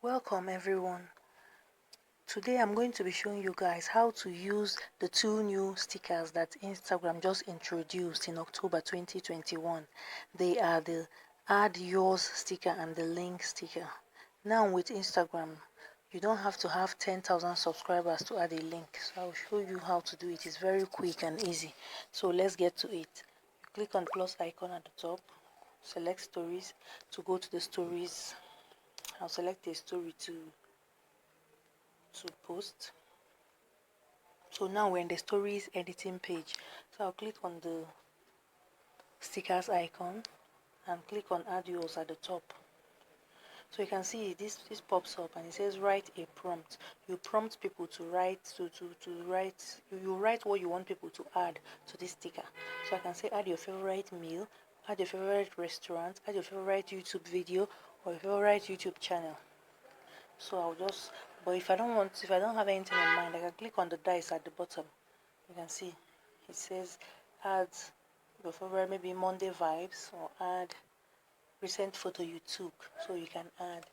Welcome everyone. Today I'm going to be showing you guys how to use the two new stickers that Instagram just introduced in October 2021. They are the add yours sticker and the link sticker. Now with Instagram, you don't have to have 10,000 subscribers to add a link. So I'll show you how to do it. It's very quick and easy. So let's get to it. You click on the plus icon at the top, select stories. To go to the stories, I'll select a story to post. So now we're in the stories editing page. So I'll click on the stickers icon and click on add yours at the top. So you can see this pops up and it says write a prompt. You prompt people to write you write what you want people to add to this sticker. So I can say add your favorite meal, add your favorite restaurant, add your favorite YouTube video or your favorite YouTube channel. So I'll just, but if I don't have anything in mind, I can click on the dice at the bottom. You can see it says add your favorite, maybe Monday vibes, or add recent photo you took. So you can add.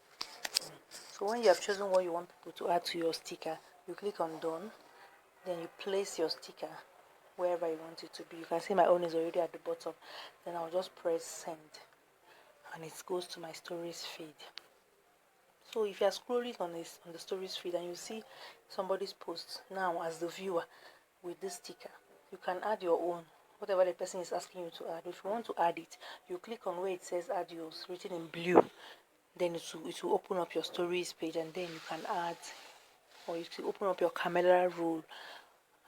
So when you have chosen what you want people to add to your sticker, you click on done. Then you place your sticker wherever you want it to be. You can see my own is already at the bottom. Then I'll just press send and it goes to my stories feed. So if you are scrolling on the stories feed and you see somebody's post, now as the viewer with this sticker, you can add your own, whatever the person is asking you to add. If you want to add it, you click on where it says add yours written in blue. Then it will open up your stories page and then you can add, or you can open up your camera roll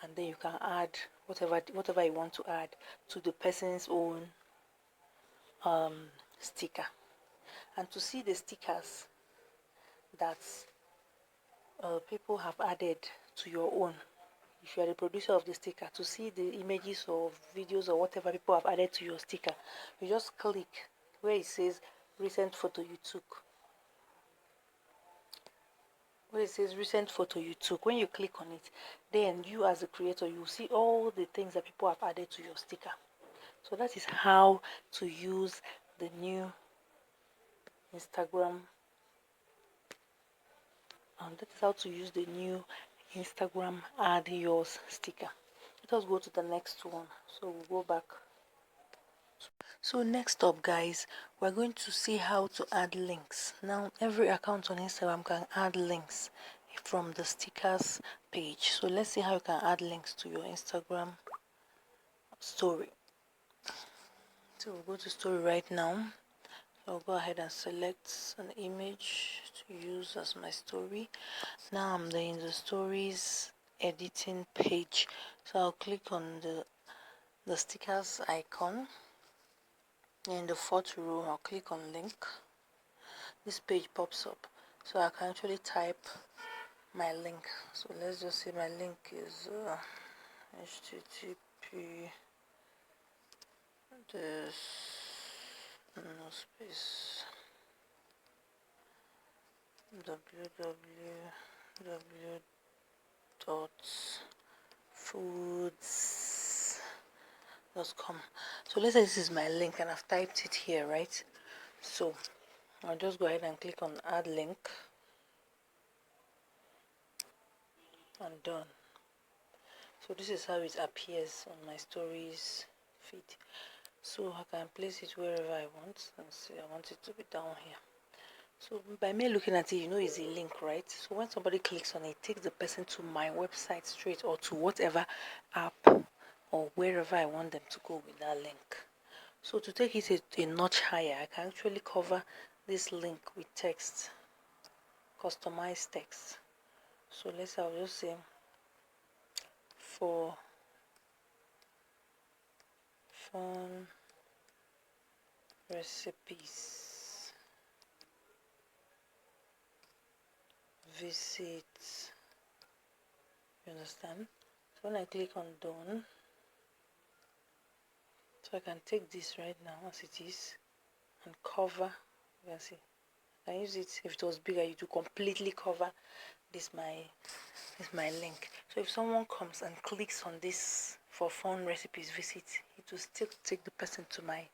and then you can add whatever you want to add to the person's own sticker. And to see the stickers that people have added to your own, if you are the producer of the sticker, to see the images or videos or whatever people have added to your sticker, you just click where it says recent photo you took. Where it says recent photo you took, when you click on it, then you as a creator, you see all the things that people have added to your sticker. So that is how to use the new Instagram. And that is how to use the new Instagram add yours sticker. Let us go to the next one. So we'll go back. So next up guys, we're going to see how to add links. Now every account on Instagram can add links from the stickers page. So let's see how you can add links to your Instagram story. So we'll go to story right now. I'll go ahead and select an image to use as my story. Now I'm in the stories editing page. So I'll click on the stickers icon. In the fourth row, I'll click on link. This page pops up. So I can actually type my link. So let's just say my link is http this no space www.foods.com. So let's say this is my link and I've typed it here, right? So I'll just go ahead and click on add link and done. So this is how it appears on my stories feed. So I can place it wherever I want, and say I want it to be down here. So by me looking at it, you know it's a link, right? So when somebody clicks on it, it takes the person to my website straight, or to whatever app or wherever I want them to go with that link. So to take it a notch higher, I can actually cover this link with text, customized text. So I'll just say for fun recipes, visit. You understand? So when I click on done, so I can take this right now as it is and cover. You can see I use it. If it was bigger, it would completely cover this my link. So if someone comes and clicks on this for fun recipes visit, it will still take the person to my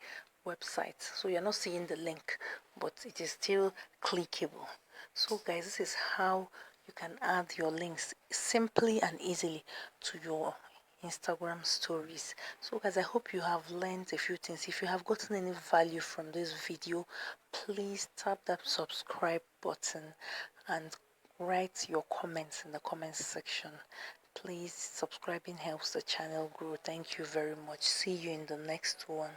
website. So you're not seeing the link, but it is still clickable. So guys, this is how you can add your links simply and easily to your Instagram stories. So guys, I hope you have learned a few things. If you have gotten any value from this video, please tap that subscribe button and write your comments in the comments section. Please, subscribing helps the channel grow. Thank you very much. See you in the next one.